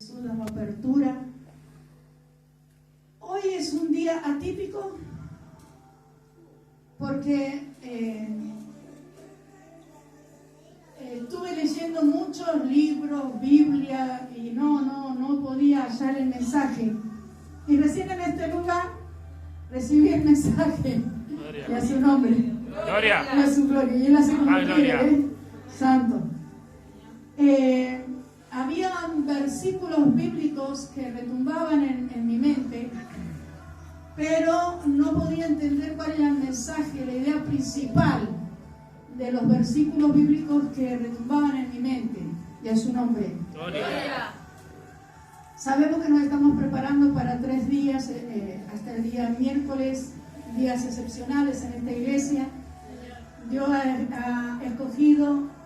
Damos apertura. Hoy es un día atípico porque estuve leyendo muchos libros, Biblia, y no podía hallar el mensaje. Y recién en este lugar recibí el mensaje. Gloria. Y a su nombre. Gloria. Y a su gloria. Y él hace como quiere, Santo. Habían versículos bíblicos que retumbaban en mi mente, pero no podía entender cuál era el mensaje, la idea principal de los versículos bíblicos que retumbaban en mi mente. Y a su nombre. Gloria. Sabemos que nos estamos preparando para 3 días, hasta el día miércoles, días excepcionales en esta iglesia. Dios ha escogido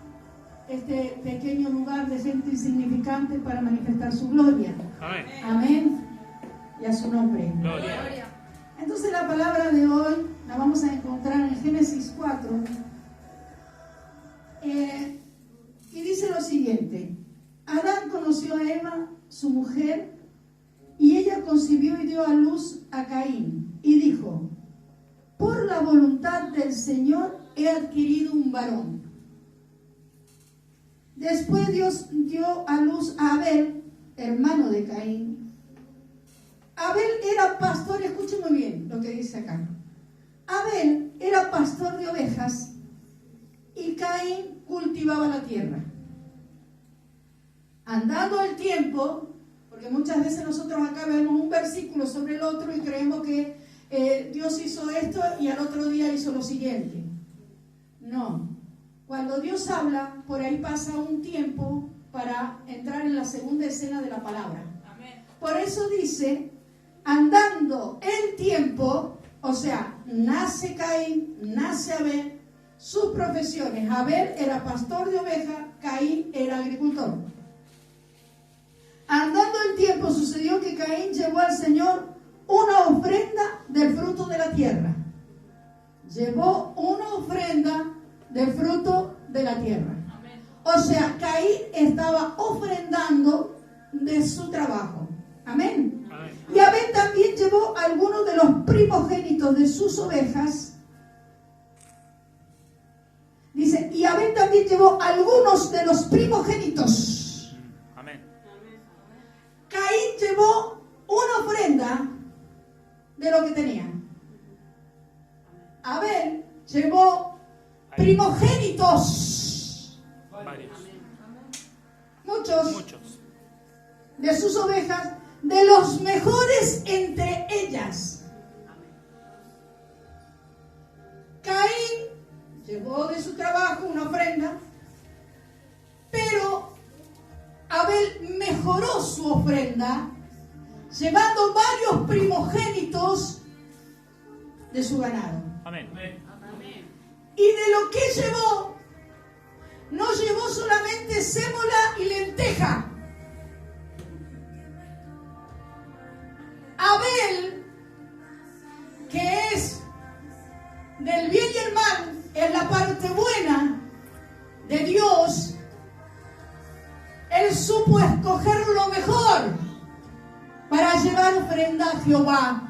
este pequeño lugar de gente insignificante para manifestar su gloria. Amén. Amén. Y a su nombre. Gloria. Entonces la palabra de hoy la vamos a encontrar en Génesis 4. Y dice lo siguiente: Adán conoció a Eva, su mujer, y ella concibió y dio a luz a Caín. Y dijo: por la voluntad del Señor he adquirido un varón. Después Dios dio a luz a Abel, hermano de Caín. Abel era pastor, escuchen muy bien lo que dice acá. Abel era pastor de ovejas y Caín cultivaba la tierra. Andando el tiempo, porque muchas veces nosotros acá vemos un versículo sobre el otro y creemos que Dios hizo esto y al otro día hizo lo siguiente. No. Cuando Dios habla, por ahí pasa un tiempo para entrar en la segunda escena de la palabra. Amén. Por eso dice, andando el tiempo, o sea, nace Caín, nace Abel, sus profesiones. Abel era pastor de ovejas, Caín era agricultor. Andando el tiempo, sucedió que Caín llevó al Señor una ofrenda del fruto de la tierra. Llevó una ofrenda del fruto de la tierra. Amén. O sea, Caín estaba ofrendando de su trabajo. Amén. Amén. Y Abel también llevó algunos de los primogénitos de sus ovejas. Dice, y Abel también llevó algunos de los primogénitos. Amén. Caín llevó una ofrenda de lo que tenía. Abel llevó primogénitos, Varios. muchos de sus ovejas, de los mejores entre ellas. Caín llevó de su trabajo una ofrenda, pero Abel mejoró su ofrenda llevando varios primogénitos de su ganado. Amén. Y de lo que llevó, no llevó solamente sémola y lenteja. Abel, que es del bien y el mal, es la parte buena de Dios, él supo escoger lo mejor para llevar ofrenda a Jehová.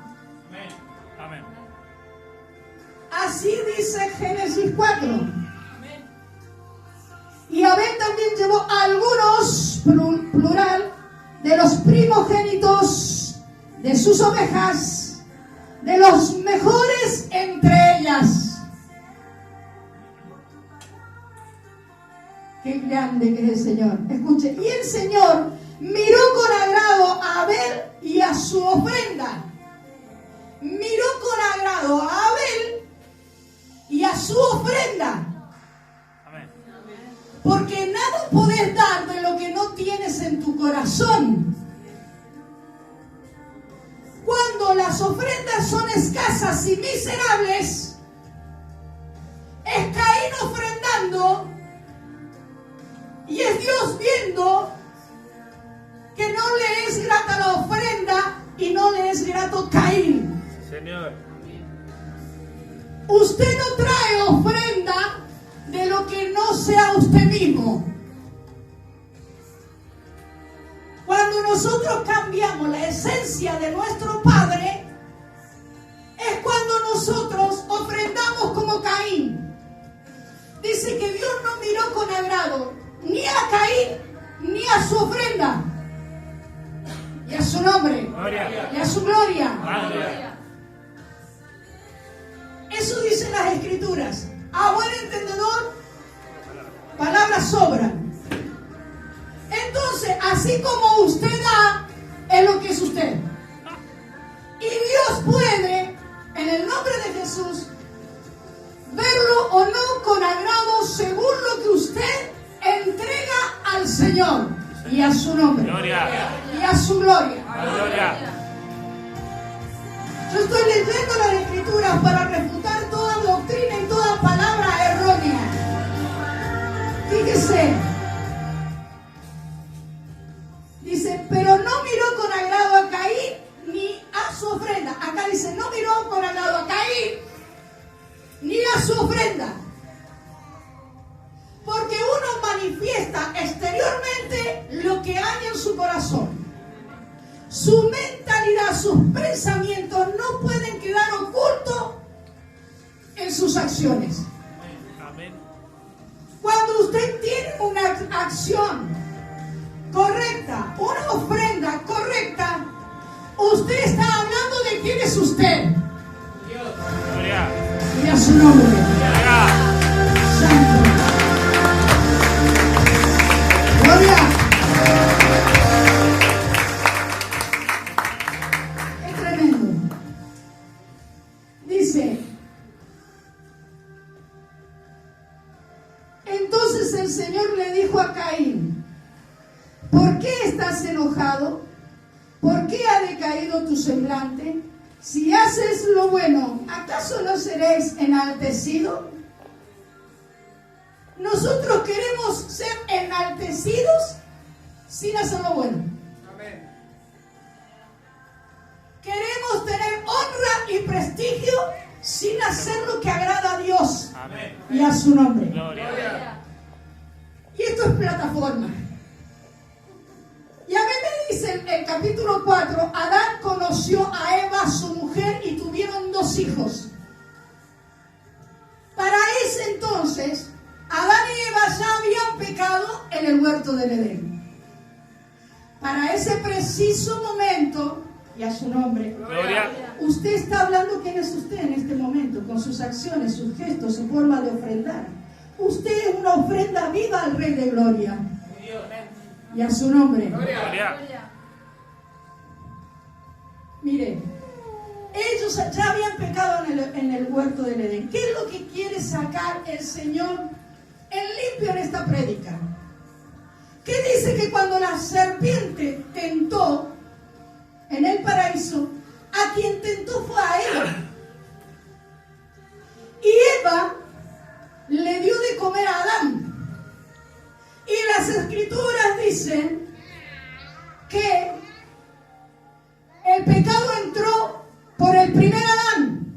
Amén. Así dice Génesis 4. Y Abel también llevó algunos, plural, de los primogénitos de sus ovejas, de los mejores entre ellas. Qué grande que es el Señor. Escuche, y el Señor miró con agrado a Abel y a su ofrenda. Miró con agrado a Abel y a su ofrenda. Amén. Porque nada podés dar de lo que no tienes en tu corazón. Cuando las ofrendas son escasas y miserables, es Caín ofrendando y es Dios viendo que no le es grata la ofrenda y no le es grato Caín. Señor. Usted no trae ofrenda de lo que no sea usted mismo. Cuando nosotros cambiamos la esencia de nuestro Padre, es cuando nosotros ofrendamos como Caín. Dice que Dios no miró con agrado ni a Caín ni a su ofrenda, y a su nombre, Gloria. y a su gloria. Gloria. Eso dicen las Escrituras. A buen entendedor, palabras sobran. Entonces, así como usted da, es lo que es usted. Y Dios puede, en el nombre de Jesús, verlo o no con agrado según lo que usted entrega al Señor y a su nombre. Gloria. Y a su gloria. Gloria. Yo estoy leyendo las Escrituras para refutar toda doctrina y toda palabra errónea. Fíjese. Dice, pero no miró con agrado a Caín ni a su ofrenda. Acá dice, no miró con agrado a Caín ni a su ofrenda. Porque uno manifiesta exteriormente lo que hay en su corazón. Su mentalidad, sus pensamientos no pueden quedar ocultos en sus acciones. Amén. Cuando usted tiene una acción correcta, una ofrenda correcta, usted está hablando de quién es usted. Gloria. Y a su nombre. Gloria. Santo. Gloria. Es tremendo. Dice, entonces el Señor le dijo a Caín, ¿por qué estás enojado? ¿Por qué ha decaído tu semblante? Si haces lo bueno, ¿acaso no seréis enaltecidos? Nosotros queremos ser enaltecidos sin hacer lo bueno. Amén. Queremos tener honra y prestigio sin hacer lo que agrada a Dios Amén. y a su nombre. Gloria. Y esto es plataforma. Y a mí me dice el capítulo 4, Adán conoció a Eva, su mujer, y tuvieron 2 hijos. Para ese entonces, Adán y Eva ya habían pecado en el huerto del Edén. Para ese preciso momento, y a su nombre, Gloria. usted está hablando quién es usted en este momento, con sus acciones, sus gestos, su forma de ofrendar. Usted es una ofrenda viva al Rey de Gloria. Y a su nombre. Gloria. Mire, ellos ya habían pecado en el huerto del Edén. ¿Qué es lo que quiere sacar el Señor en limpio en esta prédica? ¿Qué dice? Que cuando la serpiente tentó en el paraíso, a quien tentó fue a Eva. Y Eva le dio de comer a Adán. Y las Escrituras dicen que el pecado entró por el primer Adán,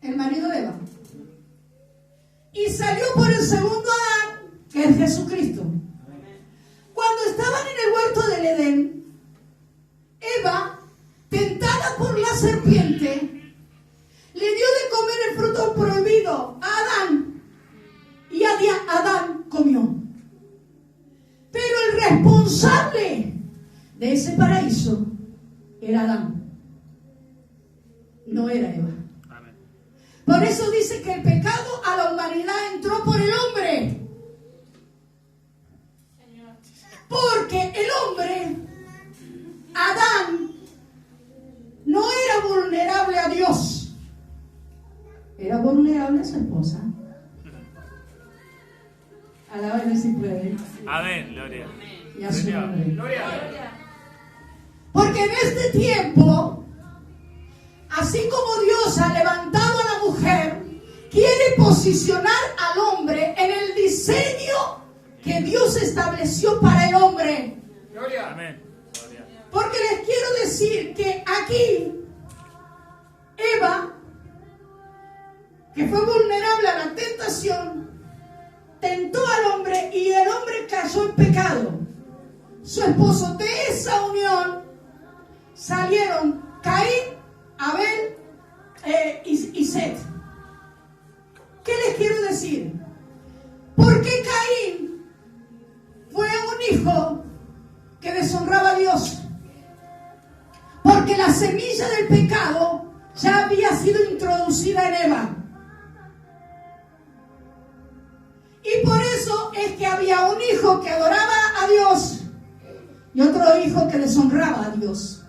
el marido de Eva, y salió por el segundo Adán, que es Jesucristo. Cuando estaban en el huerto del Edén, Eva, tentada por la serpiente, le dio de comer el fruto prohibido a Adán, y Adán comió. Pero el responsable de ese paraíso era Adán, no era Eva. Amén. Por eso dice que el pecado a la humanidad entró por el hombre. Porque el hombre, Adán, no era vulnerable a Dios. Era vulnerable a su esposa. Alábale si puede. Amén. Gloria. Y a su nombre. Gloria. Porque en este tiempo, así como Dios ha levantado a la mujer, quiere posicionar al hombre en el diseño que Dios estableció para el hombre. Gloria. Amén. Gloria. Porque les quiero decir que aquí, Eva, que fue vulnerable a la tentación, tentó al hombre y el hombre cayó en pecado. Su esposo de esa unión salieron Caín, Abel y Set. ¿Qué les quiero decir? ¿Por qué Caín fue un hijo que deshonraba a Dios? Porque la semilla del pecado ya había sido introducida en Eva. Y por eso es que había un hijo que adoraba a Dios y otro hijo que deshonraba a Dios.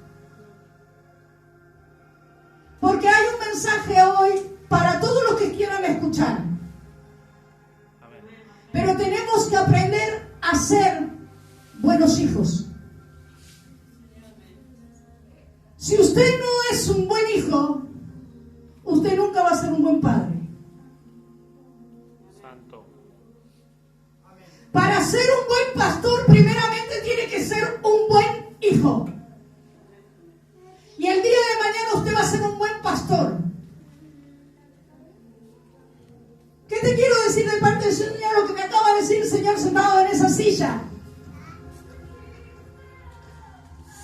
Porque hay un mensaje hoy para todos los que quieran escuchar. Pero tenemos que aprender a ser buenos hijos. Si usted no es un buen hijo, usted nunca va a ser un buen padre. Santo. Para ser un buen pastor, primeramente tiene que ser un buen hijo. Y el día de mañana usted va a ser un buen pastor. ¿Qué te quiero decir de parte del Señor? Lo que me acaba de decir el Señor sentado en esa silla.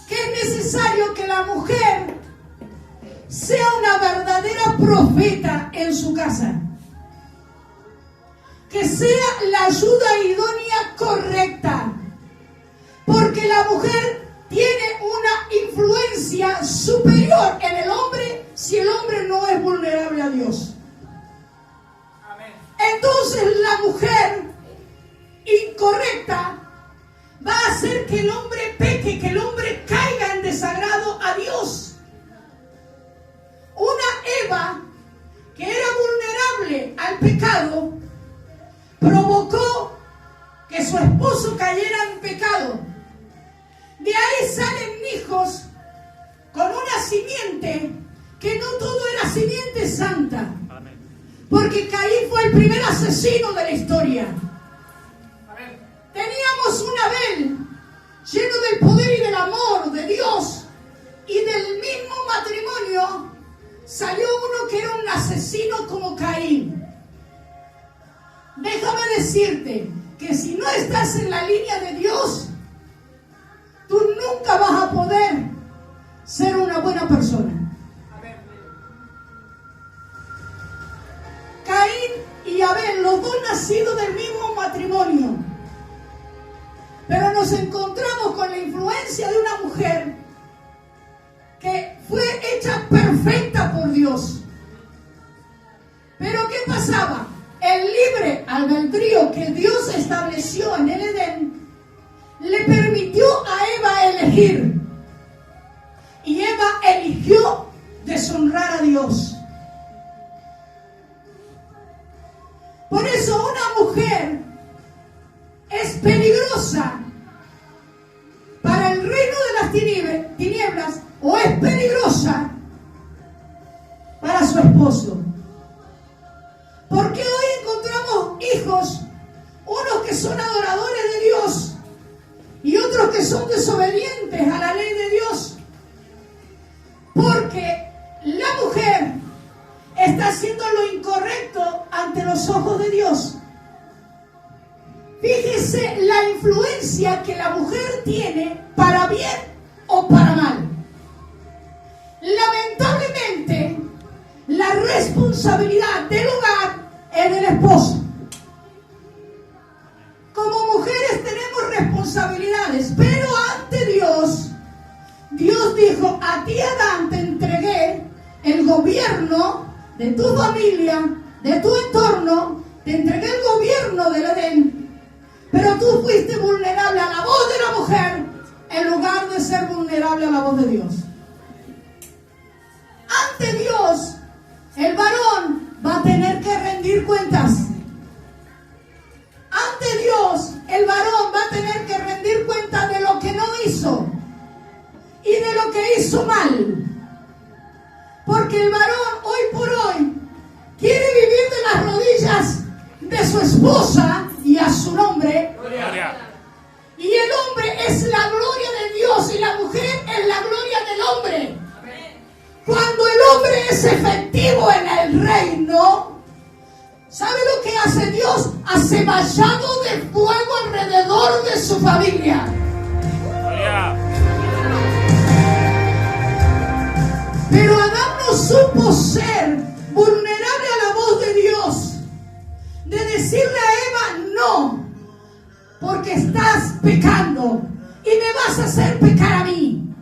Que es necesario que la mujer sea una verdadera profeta en su casa. Que sea la ayuda idónea correcta. Porque la mujer tiene una influencia superior en el hombre si el hombre no es vulnerable a Dios. Entonces la mujer incorrecta va a hacer que el hombre peque, que el hombre caiga en desagrado a Dios. Una Eva que era vulnerable al pecado provocó que su esposo cayera en pecado. De ahí salen hijos con una simiente que no todo era simiente santa. Porque Caín fue el primer asesino de la historia. Teníamos un Abel lleno del poder y del amor de Dios. Y del mismo matrimonio salió uno que era un asesino como Caín. Déjame decirte que si no estás en la línea de Dios, tú nunca vas a poder ser una buena persona. Caín y Abel, los dos nacidos del mismo matrimonio. Pero nos encontramos con la influencia de una mujer que fue hecha perfecta por Dios. Pero ¿qué pasaba? El libre albedrío que Dios estableció en el Edén le permitió a Eva elegir. Y Eva eligió deshonrar a Dios. Por eso una mujer es peligrosa para el reino de las tinieblas o es peligrosa para su esposo. Porque hoy encontramos hijos, unos que son adoradores de Dios y otros que son desobedientes a la ley de Dios. Porque la mujer está haciendo lo incorrecto ante los ojos de Dios. Fíjese la influencia que la mujer tiene para bien o para mal. Lamentablemente, la responsabilidad del hogar es del esposo. Como mujeres tenemos responsabilidades, pero ante Dios, Dios dijo: a ti, Adán, te entregué el gobierno de tu familia, de tu entorno, te entregué el gobierno del Edén, pero tú fuiste vulnerable a la voz de la mujer en lugar de ser vulnerable a la voz de Dios. Ante Dios, el varón va a tener que rendir cuentas. Ante Dios, el varón va a tener que rendir cuentas de lo que no hizo y de lo que hizo mal. Porque el varón hoy por hoy quiere vivir de las rodillas de su esposa y a su nombre. Gloria. Y el hombre es la gloria de Dios y la mujer es la gloria del hombre. Cuando el hombre es efectivo en el reino, ¿sabe lo que hace Dios? Hace vallado de fuego alrededor de su familia. Gloria. ser vulnerable a la voz de Dios, de decirle a Eva no, porque estás pecando y me vas a hacer pecar a mí.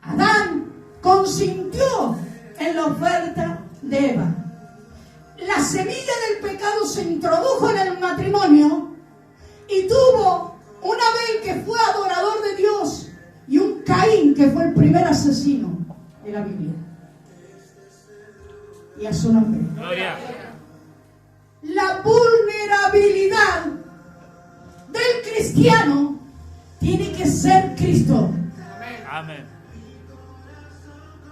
Adán consintió en la oferta de Eva. La semilla del pecado se introdujo en el matrimonio y tuvo un Abel que fue adorador de Dios y un Caín que fue el primer asesino de la Biblia. Y a su nombre. Gloria. La vulnerabilidad del cristiano tiene que ser Cristo. Amén.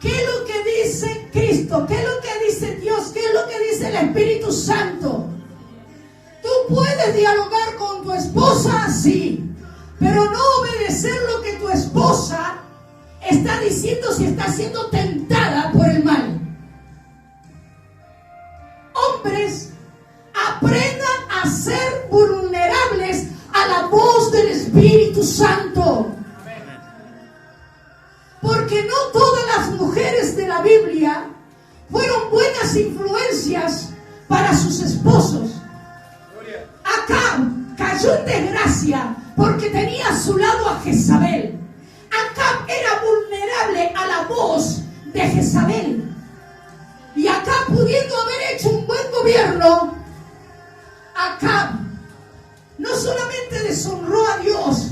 ¿Qué es lo que dice Cristo? ¿Qué es lo que dice Dios? ¿Qué es lo que dice el Espíritu Santo? Tú puedes dialogar con tu esposa, sí, pero no obedecer lo que tu esposa está diciendo si está siendo tentada por el mal. Hombres, aprendan a ser vulnerables a la voz del Espíritu Santo. Porque no todas las mujeres de la Biblia fueron buenas influencias para sus esposos. Acab cayó en desgracia porque tenía a su lado a Jezabel. Acab era vulnerable a la voz de Jezabel. Y Acab, pudiendo haber hecho un buen gobierno, Acab no solamente deshonró a Dios,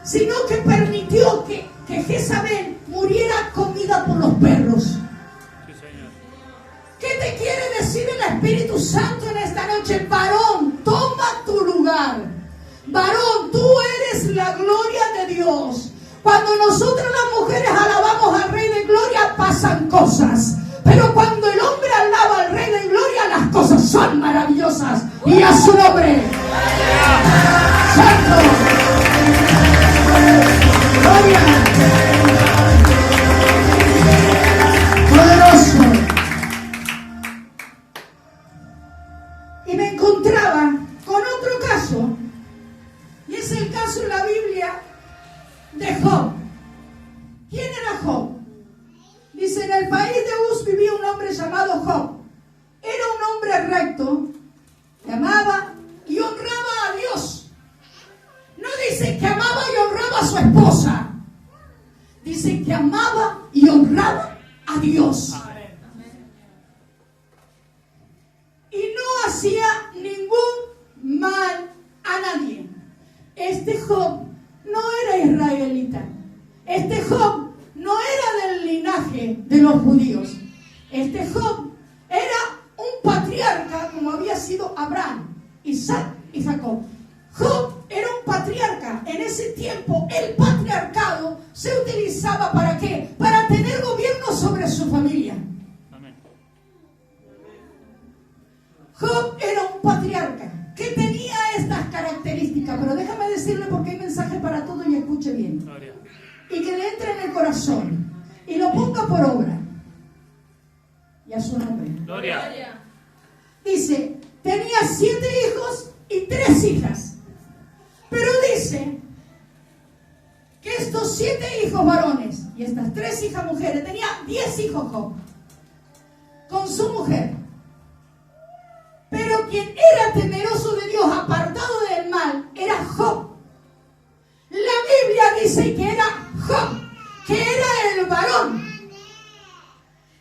sino que permitió que Jezabel muriera comida por los perros. Sí, Señor. ¿Qué te quiere decir el Espíritu Santo en esta noche? Varón, toma tu lugar. Varón, tú eres la gloria de Dios. Cuando nosotros las mujeres alabamos al Rey de Gloria, pasan cosas. Pero cuando el hombre alaba al Rey de Gloria, las cosas son maravillosas. Y a su nombre. Santo. Gloria. Poderoso. Y me encontraba con otro caso. Y es el caso en la Biblia de Job. ¿Quién era Job? Dice, en el país de Uz vivía un hombre llamado Job. Era un hombre recto, que amaba y honraba a Dios. No dice que amaba y honraba a su esposa. Dice que amaba y honraba a Dios. Y no hacía ningún mal a nadie. Este Job no era israelita. Este Job no era del linaje de los judíos. Este Job era un patriarca como había sido Abraham, Isaac y Jacob. Job era un patriarca. En ese tiempo el patriarcado se utilizaba ¿para qué? Para tener gobierno sobre su familia. Amén. Job era un patriarca que tenía estas características, pero déjame decirle porque hay mensaje para todo y escuche bien. Gloria. Y que le entre en el corazón y lo ponga por obra. Y a su nombre. Gloria. Dice, tenía 7 hijos y 3 hijas. Pero dice que estos 7 hijos varones y estas 3 hijas mujeres, tenía 10 hijos Job con su mujer. Pero quien era temeroso de Dios, apartado del mal, era Job. La Biblia dice que era Job, que era el varón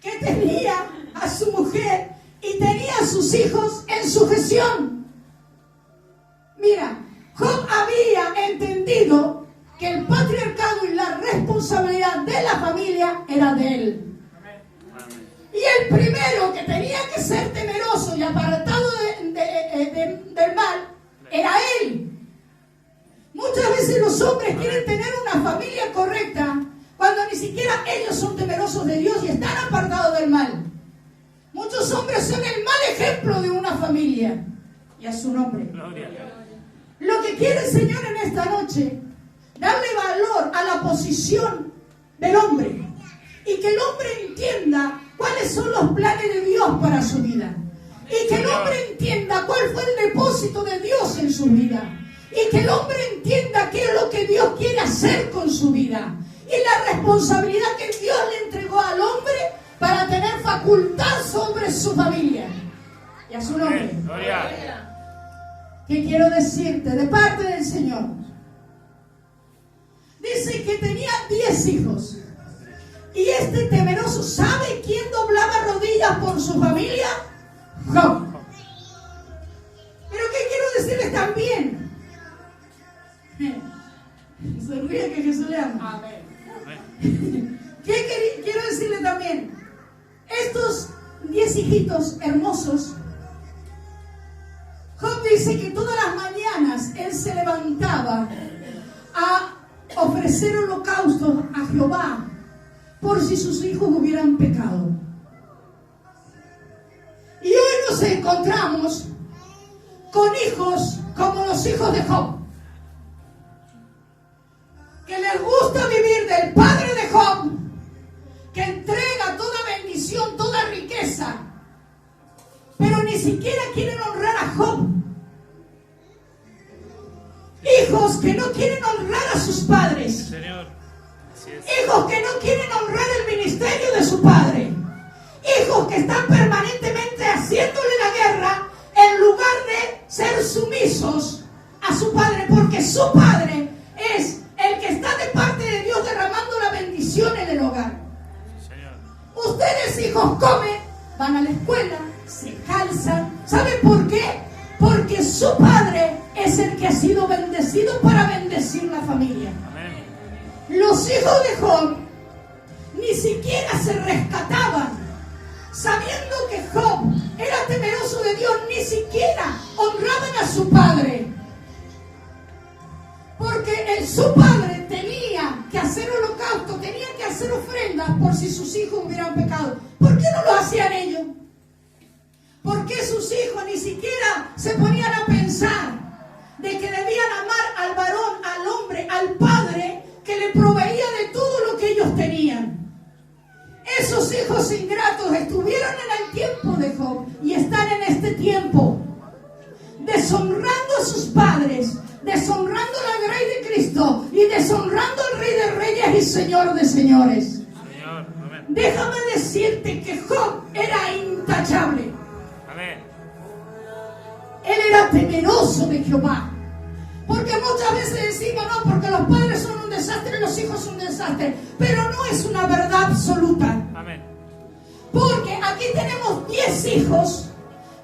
que tenía a su mujer y tenía a sus hijos en sujeción. Mira, Job había entendido que el patriarcado y la responsabilidad de la familia era de él. Amén. Y el primero que tenía que ser temeroso y apartado del mal era él. Muchas veces los hombres quieren tener una familia correcta cuando ni siquiera ellos son temerosos de Dios y están apartados del mal. Muchos hombres son el mal ejemplo de una familia. Y a su nombre. Gloria. Lo que quiere el Señor en esta noche, darle valor a la posición del hombre. Y que el hombre entienda cuáles son los planes de Dios para su vida. Y que el hombre entienda cuál fue el depósito de Dios en su vida. Y que el hombre entienda qué es lo que Dios quiere hacer con su vida. Y la responsabilidad que Dios le entregó al hombre para tener facultad sobre su familia y a su nombre. Gloria. ¿Qué quiero decirte de parte del Señor? Dice que tenía 10 hijos. Y este temeroso, ¿sabe quién doblaba rodillas por su familia? Job. Pero ¿qué quiero decirles también? Se ríe que Jesús le ama. Amén. ¿Qué quiero decirle también? Estos 10 hijitos hermosos, Job dice que todas las mañanas él se levantaba a ofrecer holocaustos a Jehová por si sus hijos hubieran pecado. Y hoy nos encontramos con hijos como los hijos de Job, que les gusta vivir del padre de Job, que entrega toda bendición, toda riqueza, pero ni siquiera quieren honrar a Job. Hijos que no quieren honrar a sus padres. Señor. Así es. Hijos que no quieren honrar el ministerio de su padre. Hijos que están permanentemente haciéndole la guerra en lugar de ser sumisos a su padre, porque su padre es el que está de parte de Dios derramando la bendición en el hogar. Señor. Ustedes, hijos, comen, van a la escuela, se calzan. ¿Saben por qué? Porque su padre es el que ha sido bendecido para bendecir la familia. Amén. Los hijos de Job ni siquiera se rescataban, sabiendo que Job era temeroso de Dios, ni siquiera honraban a su padre, porque su padre tenía que hacer holocausto, tenía que hacer ofrendas por si sus hijos hubieran pecado. ¿Por qué no lo hacían ellos? ¿Por qué sus hijos ni siquiera se ponían a pensar de que debían amar al varón, al hombre, al padre que le proveía de todo lo que ellos tenían? Esos hijos ingratos estuvieron en el tiempo de Job y están en este tiempo, deshonrando a sus padres, deshonrando al Rey de Cristo y deshonrando al Rey de Reyes y Señor de Señores. Señor. Amén. Déjame decirte que Job era intachable. Amén. Él era temeroso de Jehová. Porque muchas veces decimos, no, porque los padres son un desastre, los hijos son un desastre. Pero no es una verdad absoluta. Amén. Porque aquí tenemos 10 hijos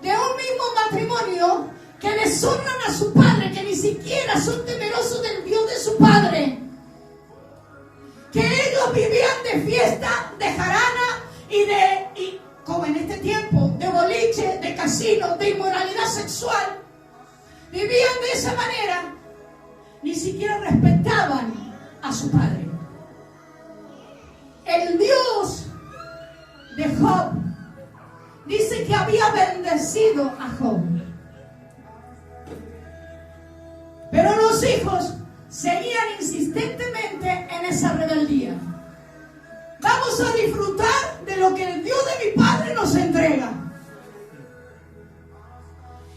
de un mismo matrimonio que deshonran a su padre, que ni siquiera son temerosos del Dios de su padre. Que ellos vivían de fiesta, de jarana y como en este tiempo, de boliche, de casino, de inmoralidad sexual. Vivían de esa manera. Ni siquiera respetaban a su padre. El Dios de Job dice que había bendecido a Job. Pero los hijos seguían insistentemente en esa rebeldía. Vamos a disfrutar de lo que el Dios de mi padre nos entrega.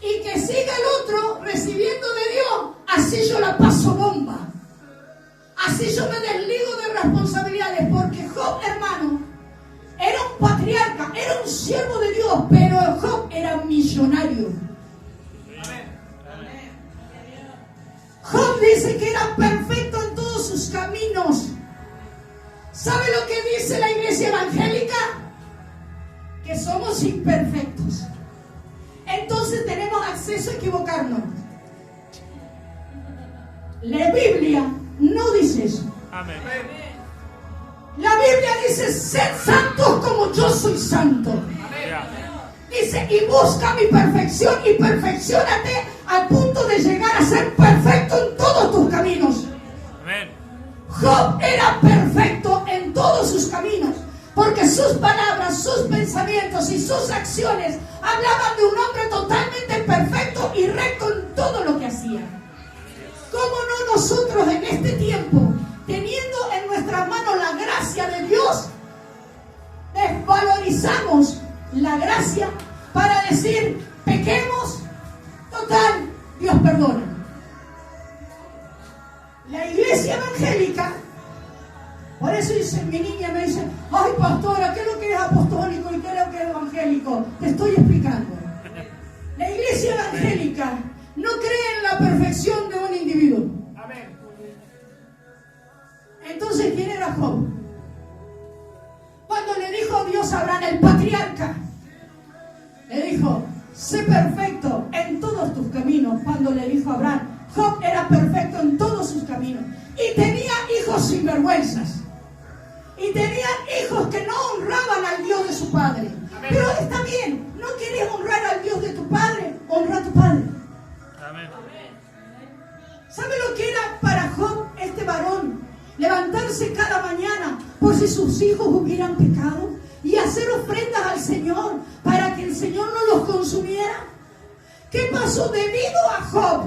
Y que siga el otro recibiendo de Dios. Así yo la paso bomba. Así yo me desligo de responsabilidades. Porque Job, hermano, era un patriarca, era un siervo de Dios, pero Job era millonario. Job dice que era perfecto en todos sus caminos. ¿Sabe lo que dice la iglesia evangélica? Que somos imperfectos. Entonces tenemos acceso a equivocarnos. La Biblia no dice eso. Amén. La Biblia dice, sed santos como yo soy santo. Dice, y busca mi perfección y perfecciónate al punto de llegar a ser perfecto en todos tus caminos. Amén. Job era perfecto en todos sus caminos, porque sus palabras, sus pensamientos y sus acciones hablaban de un hombre totalmente perfecto y recto en todo lo que hacía. ¿Cómo no nosotros en este tiempo, teniendo en nuestras manos la gracia de Dios, desvalorizamos la gracia para decir, pequemos, total, Dios perdona? La iglesia evangélica Por eso dice, mi niña me dice, ay pastora, ¿qué es lo que es apostólico y qué es lo que es evangélico? Te estoy explicando. La iglesia evangélica no cree en la perfección de un individuo. Amén. Entonces, ¿quién era Job? Cuando le dijo Dios a Abraham, el patriarca, le dijo, sé perfecto en todos tus caminos. Cuando le dijo a Abraham, Job era perfecto en todos sus caminos. Y tenía hijos sinvergüenzas. Y tenían hijos que no honraban al Dios de su padre. Amén. Pero está bien, no quieres honrar al Dios de tu padre, honra a tu padre. Amén. ¿Sabe lo que era para Job, este varón? Levantarse cada mañana por si sus hijos hubieran pecado y hacer ofrendas al Señor para que el Señor no los consumiera. ¿Qué pasó debido a Job?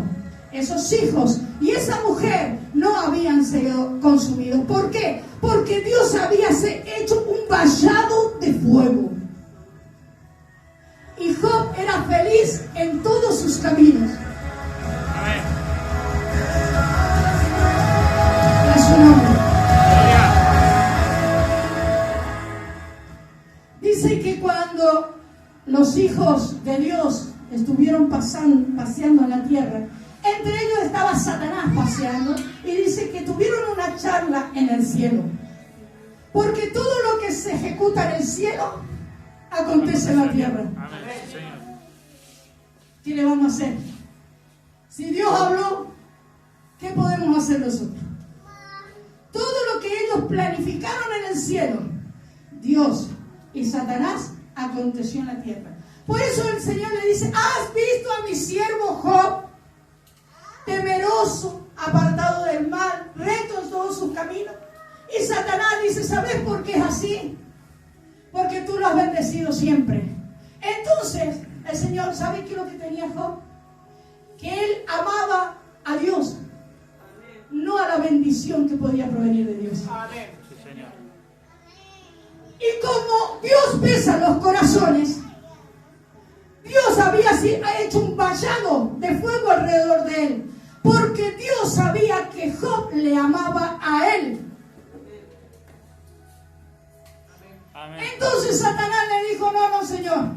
Esos hijos y esa mujer no habían sido consumidos. ¿Por qué? Porque Dios había hecho un vallado de fuego. Y Job era feliz en todos sus caminos. Amén. Es su nombre. Dice que cuando los hijos de Dios estuvieron paseando en la tierra, entre ellos estaba Satanás paseando, y dice que tuvieron una charla en el cielo. Porque todo lo que se ejecuta en el cielo acontece en la tierra. Amén, Señor. ¿Qué le vamos a hacer? Si Dios habló, ¿qué podemos hacer nosotros? Todo lo que ellos planificaron en el cielo, Dios y Satanás aconteció en la tierra. Por eso el Señor le dice, ¿has visto a mi siervo Job? Temeroso, apartado del mal, recto en todos sus caminos. Y Satanás dice, ¿sabes por qué es así? Porque tú lo has bendecido siempre. Entonces, el Señor, ¿sabe qué es lo que tenía Job? Que él amaba a Dios, no a la bendición que podía provenir de Dios. Amén. Sí, Señor. Y como Dios pesa los corazones, Dios había hecho un vallado de fuego alrededor de él, porque Dios sabía que Job le amaba a él. Amén. Entonces Satanás le dijo, no, Señor,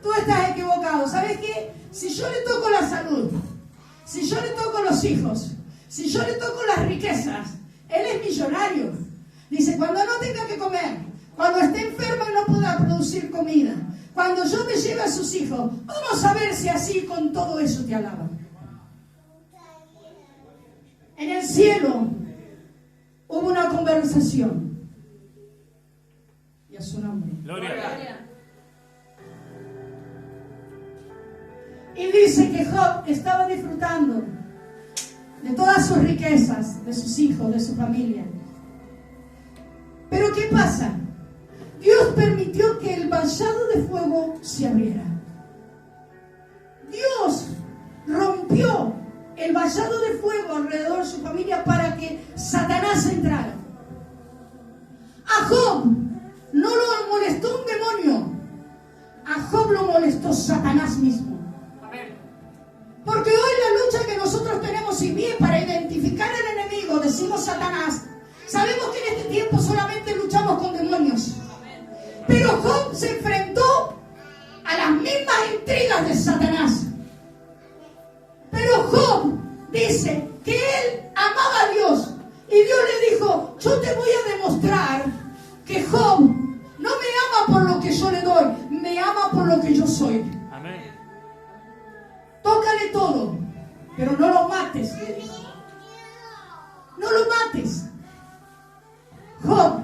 tú estás equivocado. ¿Sabes qué? Si yo le toco la salud, si yo le toco los hijos, si yo le toco las riquezas, él es millonario. Dice, cuando no tenga que comer, cuando esté enfermo y no pueda producir comida, cuando yo me lleve a sus hijos, vamos a ver si así con todo eso te alaban. En el cielo hubo una conversación. Y a su nombre. Gloria. Y dice que Job estaba disfrutando de todas sus riquezas, de sus hijos, de su familia. Pero ¿qué pasa? Dios permitió que el vallado de fuego se abriera. Dios rompió el vallado de fuego alrededor de su familia para que Satanás entrara. A Job no lo molestó un demonio, a Job lo molestó Satanás mismo. Porque hoy la lucha que nosotros tenemos, si bien para identificar al enemigo decimos Satanás, sabemos que en este tiempo solamente luchamos con demonios. Pero Job se enfrentó a las mismas intrigas de Satanás. Pero Job dice que él amaba a Dios. Y Dios le dijo, yo te voy a demostrar que Job no me ama por lo que yo le doy, me ama por lo que yo soy. Amén. Tócale todo, pero no lo mates, le dijo. No lo mates. Job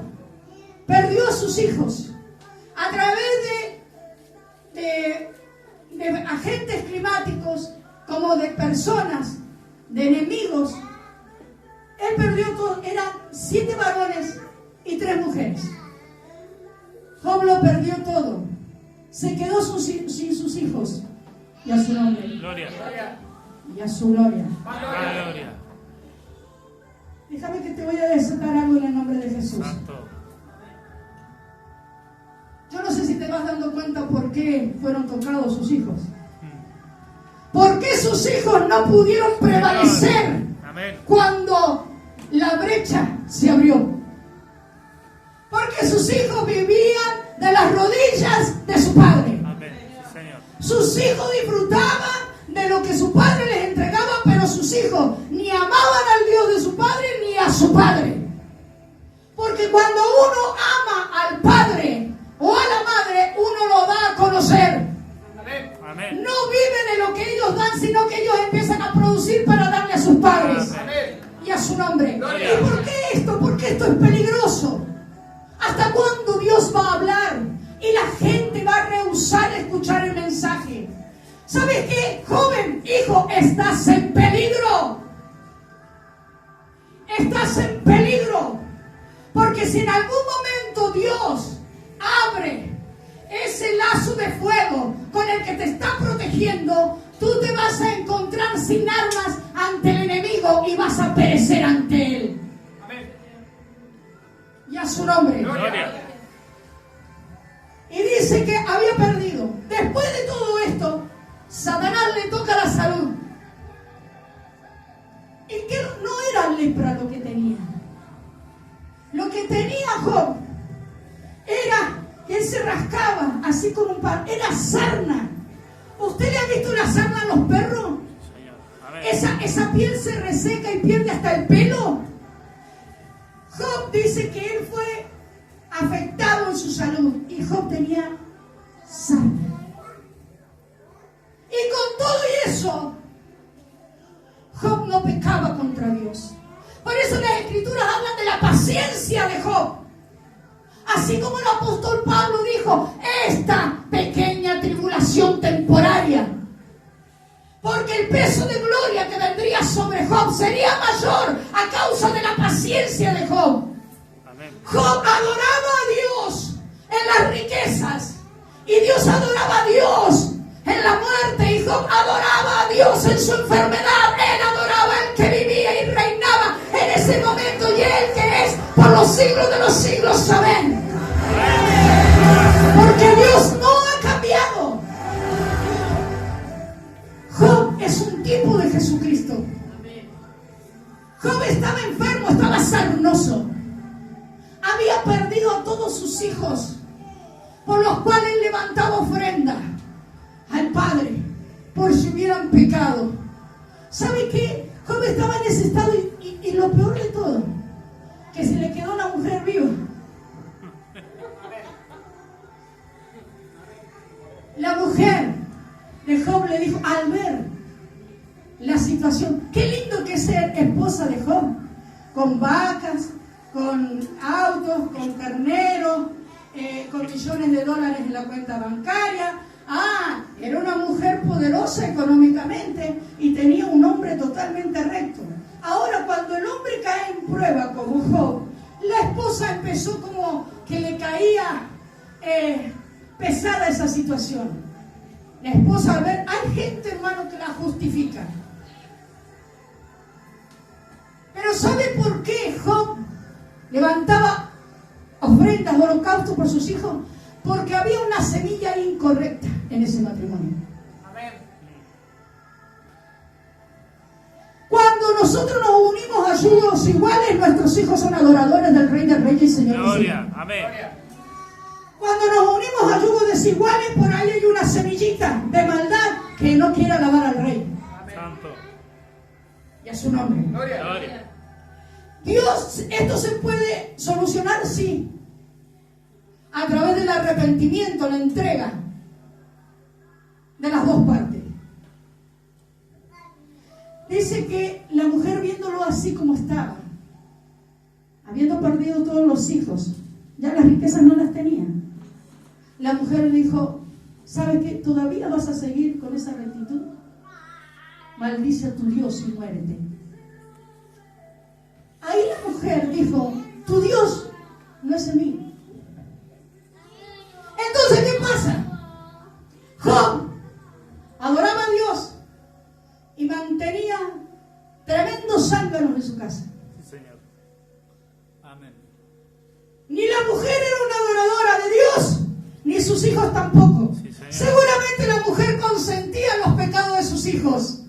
perdió a sus hijos a través de agentes climáticos, como de personas, de enemigos. Él perdió todo, eran 7 varones y 3 mujeres. Job lo perdió todo. Se quedó sin sus hijos. Y a su nombre. Gloria. Y a su gloria. Gloria. Déjame que te voy a desatar algo en el nombre de Jesús. Santo. Yo no sé si te vas dando cuenta por qué fueron tocados sus hijos. ¿Por qué sus hijos no pudieron prevalecer Amén. cuando la brecha se abrió? sus hijos vivían de las rodillas de su padre. Amén. Sí, Señor. Sus hijos disfrutaban de lo que su padre les entregaba, pero sus hijos ni amaban al Dios de su padre ni a su padre. Porque cuando uno ama al padre o a la madre, uno lo da a conocer. Amén. No viven de lo que ellos dan, sino que ellos empiezan a producir para darle a sus padres y a su nombre. Gloria. ¿Y por qué esto? Porque esto es peligroso. ¿Hasta cuándo Dios va a hablar y la gente va a rehusar escuchar el mensaje? ¿Sabes qué? Joven, hijo, estás en peligro. Estás en peligro. Porque si en algún momento Dios abre ese lazo de fuego con el que te está protegiendo, tú te vas a encontrar sin armas ante el enemigo y vas a perecer ante él. Amén. Y a su nombre. Gloria. Y dice que había perdido. Después de todo esto, Satanás le toca la salud. Y que no era lepra lo que tenía. Lo que tenía Job era que él se rascaba así como un pan. Era sarna. ¿Usted le ha visto la sarna a los perros? Señor. Amén. Esa piel se reseca y pierde hasta el pelo. Job dice que él fue afectado en su salud y Job tenía sarna. Y con todo eso, Job no pecaba contra Dios. Por eso las escrituras hablan de la paciencia de Job. Así como el apóstol Pablo dijo, esta pequeña tribulación temporaria, porque el peso de gloria que vendría sobre Job sería mayor a causa de la paciencia de Job. Amén. Job adoraba a Dios en las riquezas y Dios adoraba a Dios en la muerte, y Job adoraba a Dios en su enfermedad. Él adoraba al que vivía y reinaba en ese momento, y él que es por los siglos de los siglos. Amén. Porque Dios no ha cambiado. Job es un tipo de Jesucristo. Job estaba enfermo, estaba sarnoso. Había perdido a todos sus hijos, por los cuales levantaba ofrenda al Padre por si hubieran pecado. ¿Sabe qué? Job estaba en ese estado y lo peor de todo, que se le quedó una mujer viva. La mujer de Job le dijo, al ver la situación, qué lindo que es ser esposa de Job, con vacas, con autos, con carneros, con millones de dólares en la cuenta bancaria. Era una mujer poderosa económicamente y tenía un hombre totalmente recto. Ahora, cuando el hombre cae en prueba como Job, la esposa empezó como que le caía pesada esa situación. La esposa, al ver, hay gente, hermano, que la justifica. Pero ¿sabe por qué Job levantaba ofrendas, holocaustos por sus hijos? Porque había una semilla incorrecta en ese matrimonio. Amén. Cuando nosotros nos unimos a yugos iguales, nuestros hijos son adoradores del Rey de Reyes y Señor de Gloria. Señores. Amén. Cuando nos unimos a yugos desiguales, por ahí hay una semillita de maldad que no quiere alabar al Rey Santo. y a su nombre. Gloria. Dios, ¿esto se puede solucionar? Sí. A través del arrepentimiento, la entrega de las dos partes. Dice que la mujer, viéndolo así como estaba, habiendo perdido todos los hijos, ya las riquezas no las tenía, la mujer le dijo, ¿sabes qué? ¿Todavía vas a seguir con esa rectitud? Maldice a tu Dios y muérete. Ahí la mujer dijo, tu Dios no es el mío. Entonces, ¿qué pasa? Job adoraba a Dios y mantenía tremendos zánganos en su casa. Sí, Señor. Amén. Ni la mujer era una adoradora de Dios, ni sus hijos tampoco. Sí, señor. Seguramente la mujer consentía los pecados de sus hijos.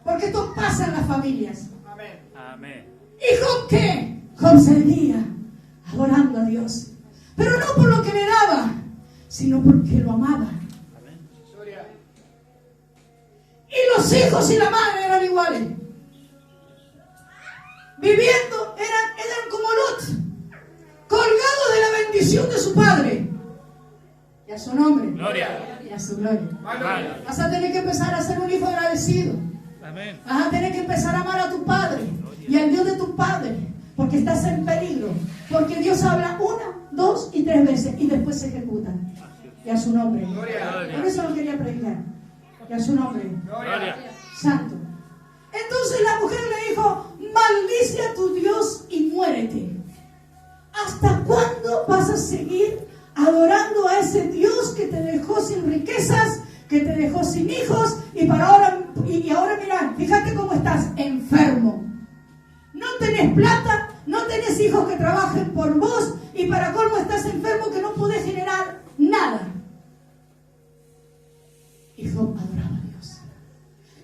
Porque esto pasa en las familias. Amén. Amén. ¿Y Job qué? Job seguía adorando a Dios. Pero no por lo que le daba, sino porque lo amaba. Y los hijos y la madre eran iguales. Viviendo, eran como Lot, colgados de la bendición de su padre. Y a su nombre. Gloria. Y a su gloria. Amén. Vas a tener que empezar a ser un hijo agradecido. Amén. Vas a tener que empezar a amar a tu padre y al Dios de tu padre, porque estás en peligro. Porque Dios habla 1, 2 y 3 veces y después se ejecuta. Y a su nombre. Gloria. Por eso lo quería predicar. Y a su nombre. Gloria. Santo. Entonces la mujer le dijo: maldice a tu Dios y muérete. ¿Hasta cuándo vas a seguir adorando a ese Dios que te dejó sin riquezas, que te dejó sin hijos y ahora mira, fíjate cómo estás enfermo? No tenés plata, no tenés hijos que trabajen por vos y para colmo estás enfermo que no podés generar nada. Y Job adoraba a Dios.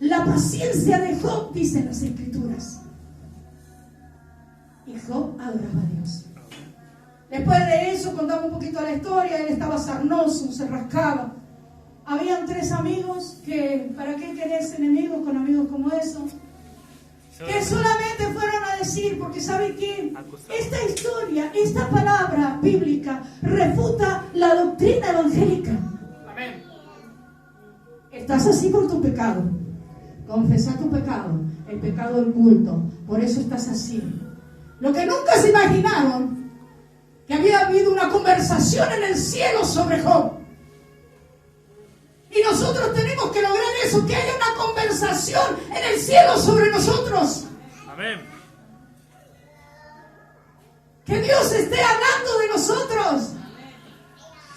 La paciencia de Job, dicen las Escrituras. Y Job adoraba a Dios. Después de eso contamos un poquito la historia. Él estaba sarnoso, se rascaba. Habían 3 amigos que, ¿para qué querés enemigos con amigos como esos? Que solamente fueron a decir, porque ¿sabe qué? Esta historia, esta palabra bíblica refuta la doctrina evangélica. Amén. Estás así por tu pecado. Confesá tu pecado, el pecado oculto. Por eso estás así. Lo que nunca se imaginaron, que había habido una conversación en el cielo sobre Job. Y nosotros tenemos que lograr eso, que haya una conversación en el cielo sobre nosotros. Amén. Que Dios esté hablando de nosotros.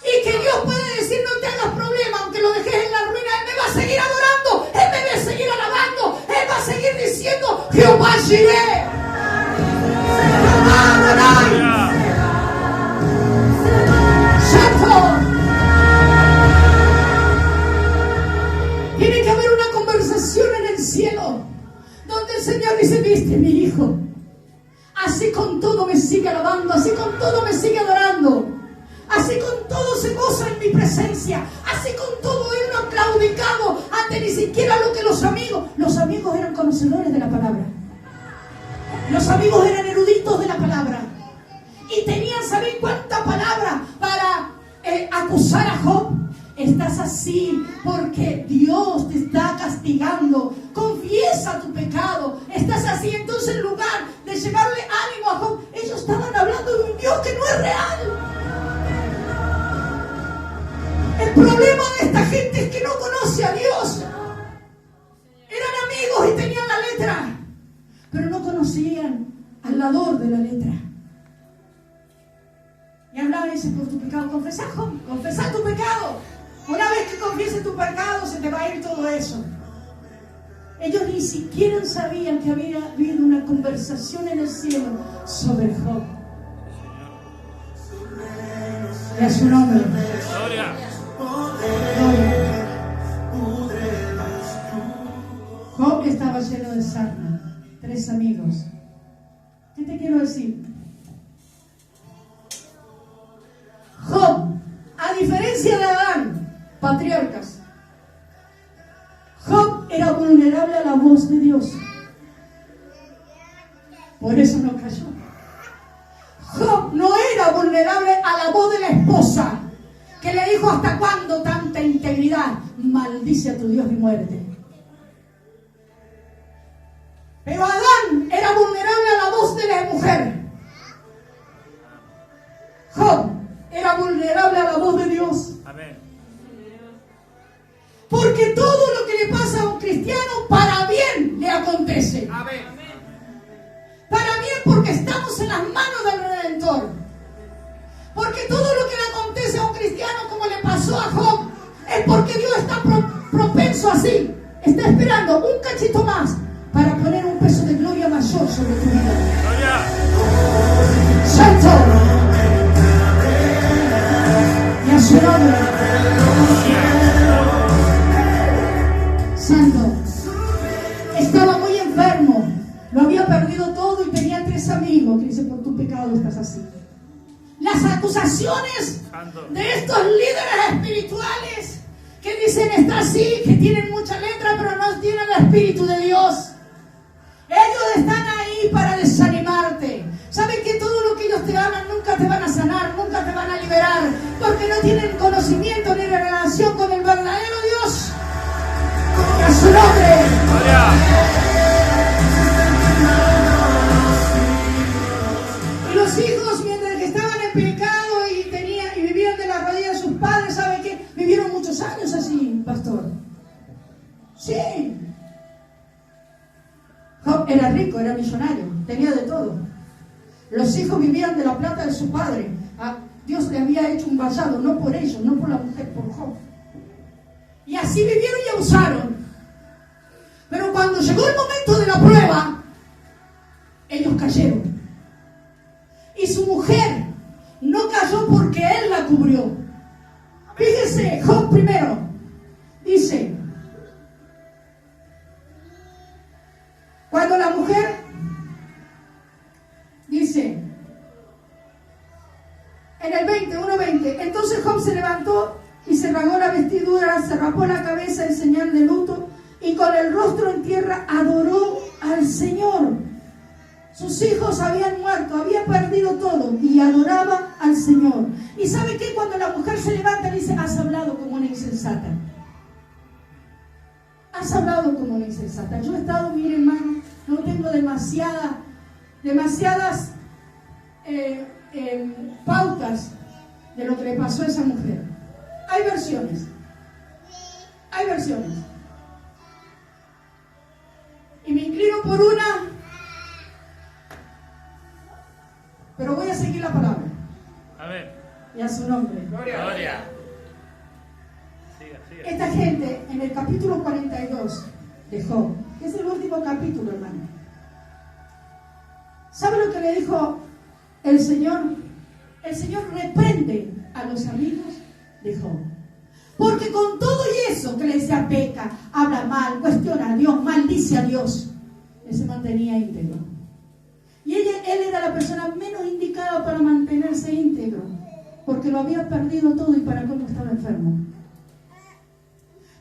Y que Dios puede decir: no te hagas problema, aunque lo dejes en la ruina, Él me va a seguir adorando, Él me va a seguir alabando, Él va a seguir diciendo: Jehová Jireh, Jehová Adonai, Santo. Tiene que haber una conversación en el cielo donde el Señor dice: viste mi hijo, así con todo me sigue alabando, así con todo me sigue adorando, así con todo se goza en mi presencia, así con todo Él no ha claudicado ante ni siquiera lo que los amigos eran conocedores de la palabra, los amigos eran eruditos de la palabra y tenían, ¿saben cuánta palabra para acusar a Job? Estás así porque Dios te está castigando. Confiesa tu pecado. Estás así. Entonces, en lugar de llevarle ánimo a Job, ellos estaban hablando de un Dios que no es real. El problema de esta gente es que no conoce a Dios. Eran amigos y tenían la letra, pero no conocían al dador de la letra. Y hablaba y dice: por tu pecado, confesá, Job, confesá tu pecado. Una vez que confieses tu pecado, se te va a ir todo eso. Ellos ni siquiera sabían que había habido una conversación en el cielo sobre Job. Y a su nombre. Gloria. Job estaba lleno de sarna. 3 amigos. ¿Qué te quiero decir? Job, a diferencia de Adán, patriarcas, Job era vulnerable a la voz de Dios. Por eso no cayó. Job no era vulnerable a la voz de la esposa, que le dijo: ¿hasta cuándo tanta integridad? Maldice a tu Dios y muérete. Pero Adán era vulnerable a la voz de la mujer. Job era vulnerable a la voz de Dios. Amén. Porque todo lo que le pasa a un cristiano, para bien le acontece. Amén. Para bien, porque estamos en las manos del Redentor. Porque todo lo que le acontece a un cristiano, como le pasó a Job, es porque Dios está propenso así. Está esperando un cachito más para poner un peso de gloria mayor sobre tu vida. Gloria. Santo. Y a su nombre. Santo. Estaba muy enfermo. Lo había perdido todo y tenía 3 amigos que dicen: por tu pecado estás así. las acusaciones Santo. de estos líderes espirituales que dicen está así, que tienen mucha letra, pero no tienen el Espíritu de Dios. Ellos están ahí para desanimarte. Saben que todo lo que ellos te hablan nunca te van a sanar, nunca te van a liberar, porque no tienen conocimiento ni relación con el verdadero Dios. A su nombre. Gloria. Y los hijos, mientras que estaban en pecado y vivían de la rodilla de sus padres, ¿saben qué? Vivieron muchos años así, pastor. Sí. Job era rico, era millonario, tenía de todo. Los hijos vivían de la plata de su padre. Dios le había hecho un vallado, no por ellos, no por la mujer, por Job. Y así vivieron y abusaron. Pero cuando llegó el momento de la prueba, ellos cayeron. Y su mujer no cayó porque él la cubrió. Fíjese, Job primero dice, cuando la mujer dice, en el 1:20, entonces Job se levantó y se rasgó la vestidura, se rapó la cabeza en señal de luto y con el rostro en tierra adoró al Señor. Sus hijos habían muerto, habían perdido todo y adoraba al Señor. ¿Y sabe qué? Cuando la mujer se levanta dice, has hablado como una insensata. Has hablado como una insensata. Yo he estado, mire hermano, no tengo demasiadas pautas de lo que le pasó a esa mujer. Hay versiones. Y me inclino por una, pero voy a seguir la palabra. Amén. Y a su nombre. Gloria. Siga, siga. Esta gente, en el capítulo 42 de Job, que es el último capítulo, hermano, ¿sabe lo que le dijo el Señor? El Señor reprende a los amigos de Job. Porque con todo y eso que le decía peca, habla mal, cuestiona a Dios, maldice a Dios, él se mantenía íntegro. Y él era la persona menos indicada para mantenerse íntegro, porque lo había perdido todo y para cómo estaba enfermo.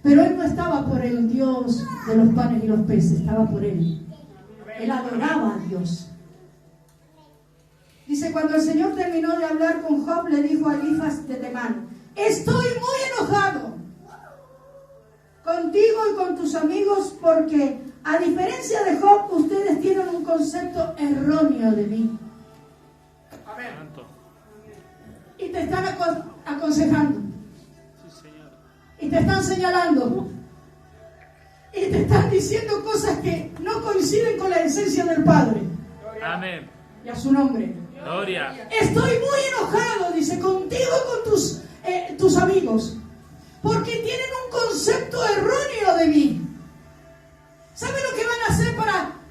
Pero él no estaba por el Dios de los panes y los peces, estaba por él. Él adoraba a Dios. Dice, cuando el Señor terminó de hablar con Job, le dijo a Elifaz de Temán, estoy muy enojado contigo y con tus amigos porque, a diferencia de Job, ustedes tienen un concepto erróneo de mí. Amén. Y te están aconsejando. Sí, Señor. Y te están señalando. Y te están diciendo cosas que no coinciden con la esencia del Padre. Amén. Y a su nombre. Gloria. Estoy muy enojado, dice, contigo y con tus amigos, porque tienen un concepto erróneo de mí. ¿Saben lo que van a hacer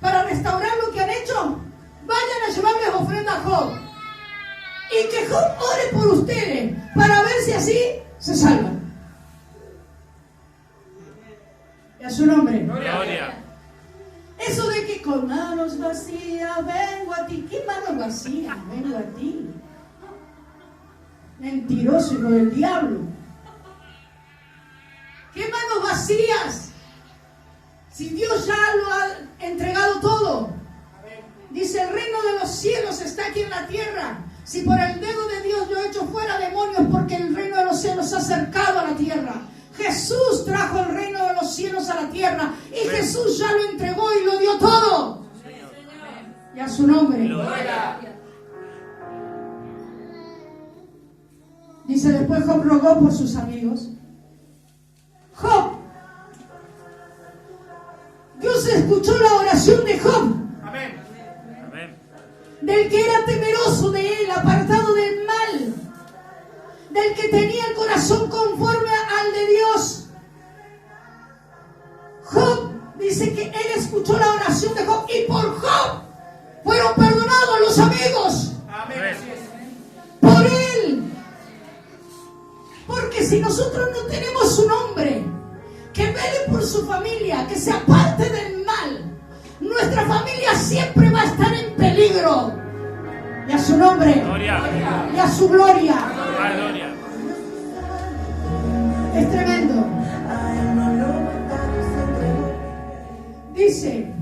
para restaurar lo que han hecho? Vayan a llevarles ofrenda a Job. Y que Job ore por ustedes, para ver si así se salvan. Y a su nombre. Gloria. Eso de que con manos vacías vengo a ti. ¿Qué manos vacías vengo a ti? Mentiroso, hijo del diablo. ¿Qué manos vacías? Si Dios ya lo ha entregado todo. Dice, el reino de los cielos está aquí en la tierra. Si por el dedo de Dios yo he hecho fuera demonios, porque el reino de los cielos se ha acercado a la tierra. Jesús trajo el reino de los cielos a la tierra y Jesús ya lo entregó y lo dio todo. Y a su nombre. Gloria. Dice, después Job rogó por sus amigos. Job, Dios escuchó la oración de Job. Amén. Amén. Del que era temeroso de él, apartado del mal, del que tenía el corazón conforme al de Dios. Job dice que él escuchó la oración de Job y por Job fueron perdonados los amigos. Amén. Por él. Porque si nosotros no tenemos un hombre que vele por su familia, que se aparte del mal, nuestra familia siempre va a estar en peligro. Y a su nombre. Gloria. Y a su gloria. Gloria. Es tremendo. Dice,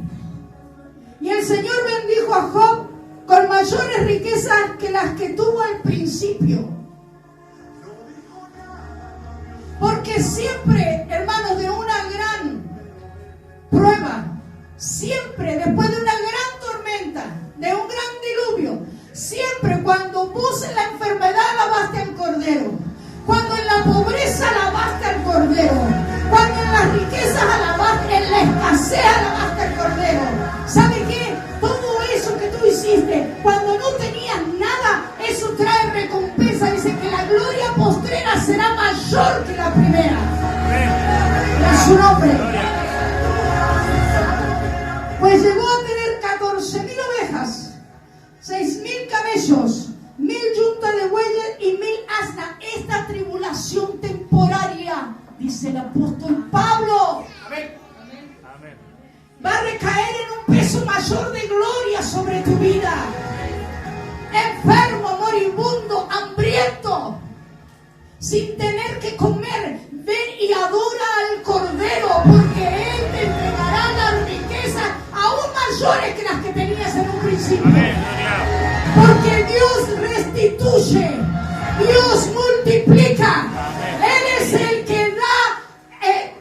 y el Señor bendijo a Job con mayores riquezas que las que tuvo al principio. Porque siempre, hermanos, de una gran prueba, siempre después de una gran tormenta, de un gran diluvio, siempre cuando puse la enfermedad alabaste al Cordero, cuando en la pobreza alabaste al Cordero, cuando en las riquezas alabaste, en la escasez alabaste al Cordero. ¿Sabe qué? Todo eso que tú hiciste, cuando no tenías nada, eso trae recompensa. Dice que la gloria postrera será mayor que la primera. En su nombre. Pues llegó a tener 14,000 ovejas, 6,000 camellos, 1,000 yuntas de bueyes y 1,000 asnas. Esta tribulación temporaria, dice el apóstol Pablo, va a recaer en un peso mayor de gloria sobre tu vida. Enfermo, moribundo, hambriento, sin tener que comer, ven y adora al Cordero, porque Él te entregará las riquezas aún mayores que las que tenías en un principio. Porque Dios restituye, Dios multiplica. Él es el que da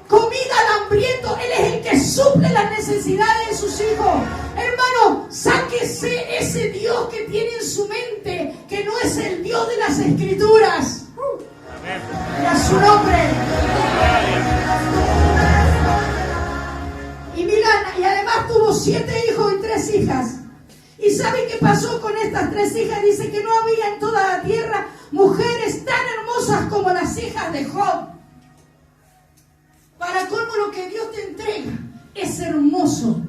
comida al hambriento, Él es el que suple las necesidades de sus hijos. Hermano, sáquese ese Dios que tiene en su mente, que no es el Dios de las Escrituras. Y a su nombre. Y mira, y además tuvo 7 hijos y 3 hijas. ¿Y sabe qué pasó con estas 3 hijas? Dice que no había en toda la tierra mujeres tan hermosas como las hijas de Job. Para colmo, lo que Dios te entrega es hermoso,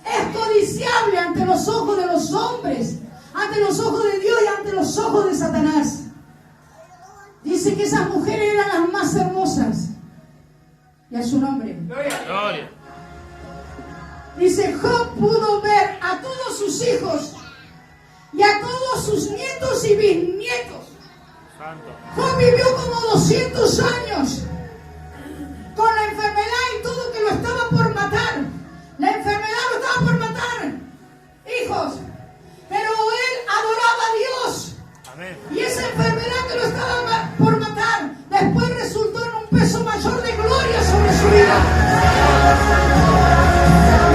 es codiciable ante los ojos de los hombres, ante los ojos de Dios y ante los ojos de Satanás. Dice que esas mujeres eran las más hermosas. Y a su nombre. Gloria. Dice, Job pudo ver a todos sus hijos y a todos sus nietos y bisnietos. Santo. Job vivió como 200 años con la enfermedad y todo, que lo estaba por matar. La enfermedad lo estaba por matar, hijos. Pero él adoraba a Dios. Amén. Y esa enfermedad que lo estaba por matar, después resultó en un peso mayor de gloria sobre su vida.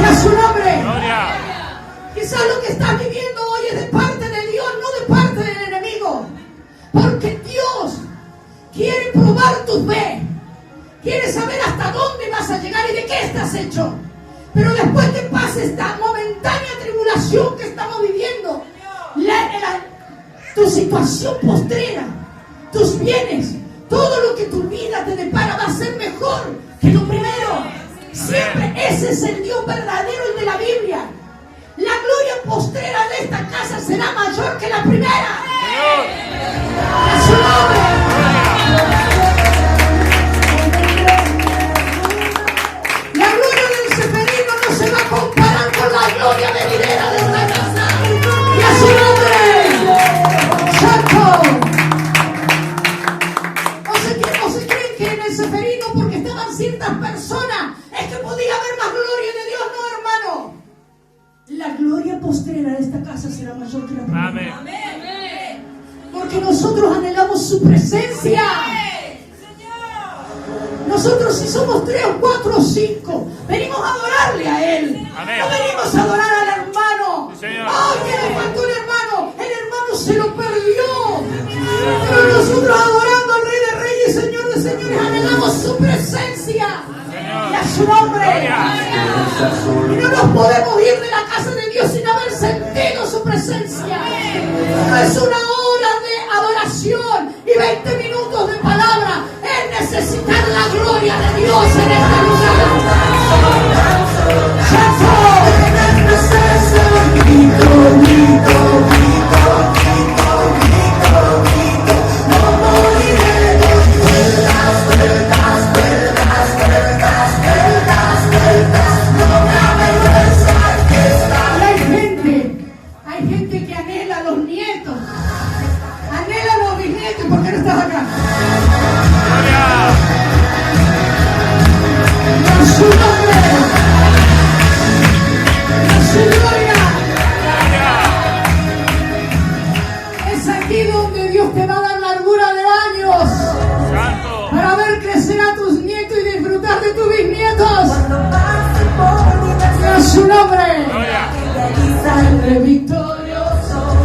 Y a su nombre. Gloria. Quizás lo que estás viviendo hoy es de parte de Dios, no de parte del enemigo. Porque Dios quiere probar tu fe. Quiere saber hasta dónde vas a llegar y de qué estás hecho. Pero después que pase esta momentánea tribulación que estamos viviendo, tu situación postrera, tus bienes, todo lo que tu vida te depara va a ser mejor que lo primero. Siempre ese es el Dios verdadero, el de la Biblia. La gloria postrera de esta casa será mayor que la primera. A su nombre. La gloria del Seferino no se va a comparar con la gloria venidera de esta casa. Y a su nombre. Santo. ¿O se creen que en el Seferino, porque estaban ciertas personas, es que podía haber más gloria de Dios? No, hermano. La gloria postrera de esta casa será mayor que la primera. Amén. Porque nosotros anhelamos su presencia. Nosotros, si somos 3 o 4 o 5, venimos a adorarle a Él. Amén. No venimos a adorar al hermano. Sí, señor. ¡Ay, que le faltó el hermano! El hermano se lo perdió. Pero nosotros, adorando al Rey de Reyes y Señor de Señores, anhelamos su presencia. Señor. Y a su nombre. Gloria. Y no nos podemos ir de la casa de Dios sin haber sentido su presencia. No es una hora de adoración y 20 minutos de palabra. Es necesitar la gloria de Dios en este lugar. Hay gente que anhela a los nietos. bisnietos. Anhelan los bisnietos. ¿Por qué no estás acá? Gloria. ¡A su nombre! ¡A su gloria! Es aquí donde Dios te va a dar largura de años Santo. para ver crecer a tus nietos y disfrutar de tus bisnietos. ¡A su nombre! Gloria. Sangre victorioso,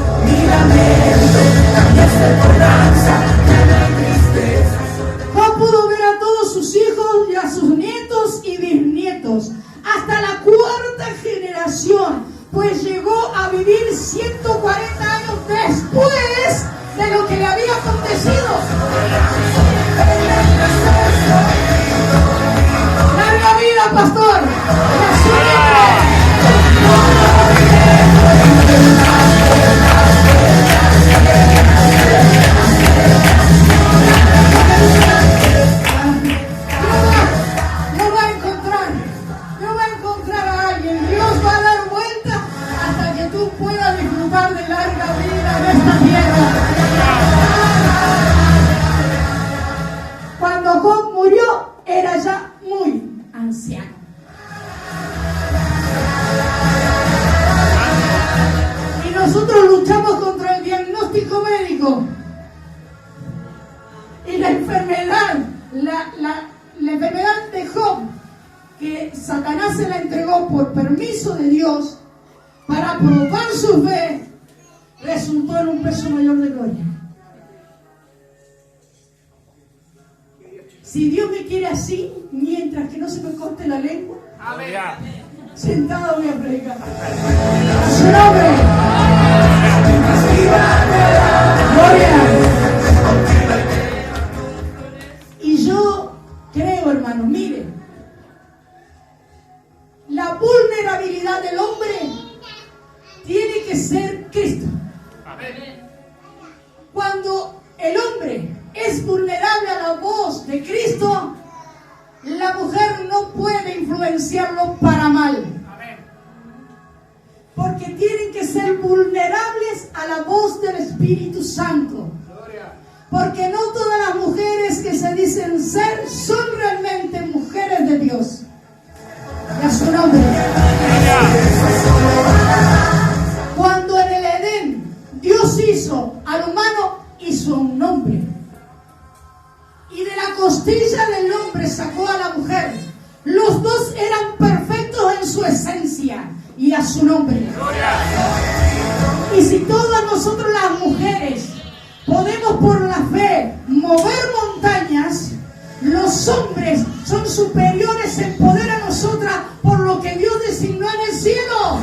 Job pudo ver a todos sus hijos y a sus nietos y bisnietos hasta la cuarta generación, pues llegó a vivir 140 años después de lo que le había acontecido. Larga vida, pastor. Y a su nombre. No va a encontrar a alguien. Dios va a dar vuelta hasta que tú puedas disfrutar de larga vida en esta tierra. Cuando Job murió, era ya muy anciano. Y nosotros luchamos contra el diagnóstico médico. Y la enfermedad, la enfermedad de Job, que Satanás se la entregó por permiso de Dios para probar su fe, resultó en un peso mayor de gloria. Si Dios me quiere así, mientras que no se me corte la lengua, Gloria. sentado voy a predicar. A su nombre. Gloria. Y yo creo, hermano, mire, la vulnerabilidad del hombre tiene que ser Cristo. Amén. Cuando el hombre es vulnerable a la voz de Cristo, la mujer no puede influenciarlo para mal. Porque tienen que ser vulnerables a la voz del Espíritu Santo. Porque no todas las mujeres que se dicen ser son realmente mujeres de Dios. Y a su nombre. Cuando en el Edén Dios hizo al humano, hizo un hombre. Y de la costilla del hombre sacó a la mujer. Los dos eran perfectos en su esencia. Y a su nombre. Y si todas nosotros las mujeres podemos por la fe mover montañas, los hombres son superiores en poder a nosotras por lo que Dios designó en el cielo.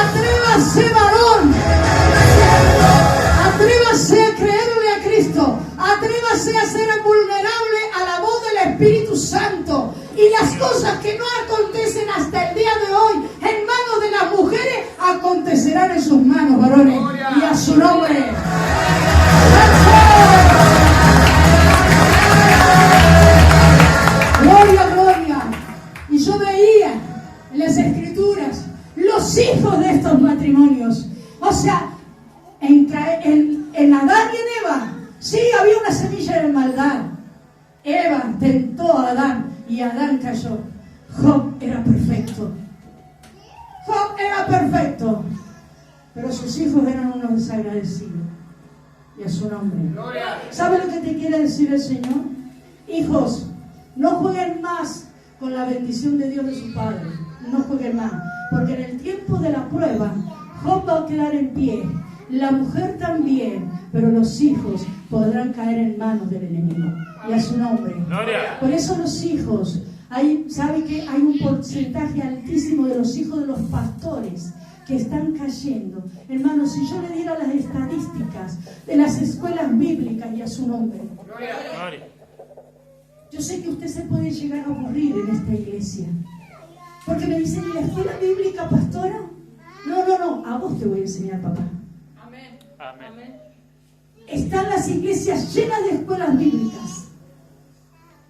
Atrévase, varón. Atrévase a creerle a Cristo. Atrévase a ser vulnerable a la voz del Espíritu Santo. Y las cosas que no acontecen hasta el día de hoy en manos de las mujeres, acontecerán en sus manos, varones. Y a su nombre. Gloria, gloria. Y yo veía en las Escrituras los hijos de estos matrimonios. O sea, en Adán y en Eva, sí había una semilla de maldad. Eva tentó a Adán y Adán cayó. Job era perfecto. Job era perfecto. Pero sus hijos eran unos desagradecidos. Y a su nombre. ¿Sabe lo que te quiere decir el Señor? Hijos, no jueguen más con la bendición de Dios de su Padre. No jueguen más. Porque en el tiempo de la prueba, Job va a quedar en pie. La mujer también. Pero los hijos podrán caer en manos del enemigo. Y a su nombre. Gloria. Por eso los hijos, ¿sabe que hay un porcentaje altísimo de los hijos de los pastores que están cayendo? Hermanos, si yo le diera las estadísticas de las escuelas bíblicas, y a su nombre. Gloria. Yo sé que usted se puede llegar a aburrir en esta iglesia. Porque me dicen, ¿y la escuela bíblica, pastora? No, a vos te voy a enseñar, papá. Amén. Están las iglesias llenas de escuelas bíblicas,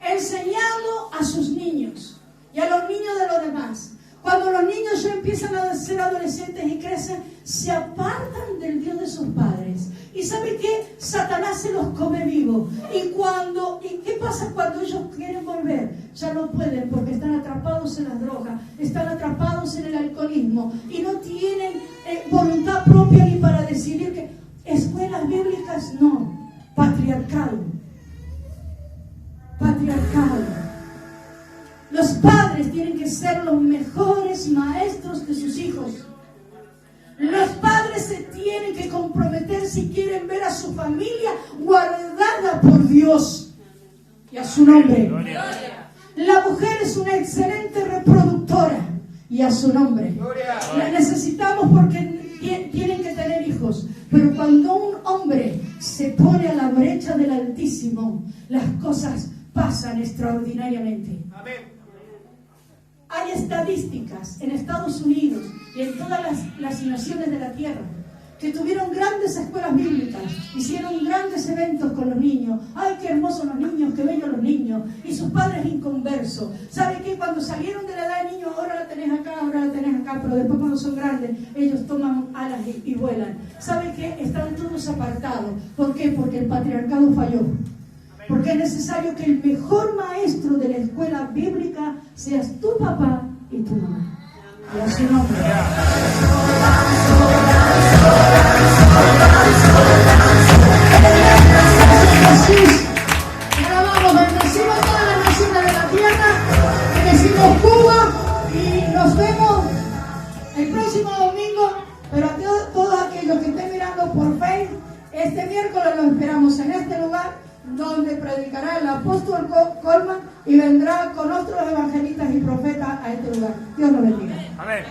enseñando a sus niños y a los niños de los demás Cuando los niños ya empiezan a ser adolescentes y crecen, se apartan del Dios de sus padres. ¿Y sabe qué? Satanás se los come vivo. ¿Y qué pasa cuando ellos quieren volver? Ya no pueden porque están atrapados en las drogas, están atrapados en el alcoholismo y no tienen voluntad propia ni para decidir que escuelas bíblicas no. Patriarcado. Patriarcado. Los padres tienen que ser los mejores maestros de sus hijos. Los padres se tienen que comprometer si quieren ver a su familia guardada por Dios y a su nombre. La mujer es una excelente reproductora y a su nombre. La necesitamos porque tienen que tener hijos. Pero cuando un hombre se pone a la brecha del Altísimo, las cosas pasan extraordinariamente. Amén. Hay estadísticas en Estados Unidos y en todas las naciones de la tierra que tuvieron grandes escuelas bíblicas, hicieron grandes eventos con los niños. ¡Ay, qué hermosos los niños, qué bellos los niños! Y sus padres inconversos. ¿Sabe qué? Cuando salieron de la edad de niños, ahora la tenés acá, ahora la tenés acá, pero después cuando son grandes, ellos toman alas y vuelan. ¿Sabe qué? Están todos apartados. ¿Por qué? Porque el patriarcado falló. Porque es necesario que el mejor maestro de la escuela bíblica seas tu papá y tu mamá. Y a su nombre. Jesús, alabamos, bendecimos todas las naciones de la tierra, bendecimos Cuba y nos vemos el próximo domingo. Pero a todos aquellos que estén mirando por Facebook, este miércoles los esperamos en este lugar, donde predicará el apóstol Coleman y vendrá con otros evangelistas y profetas a este lugar. Dios los bendiga. Amén.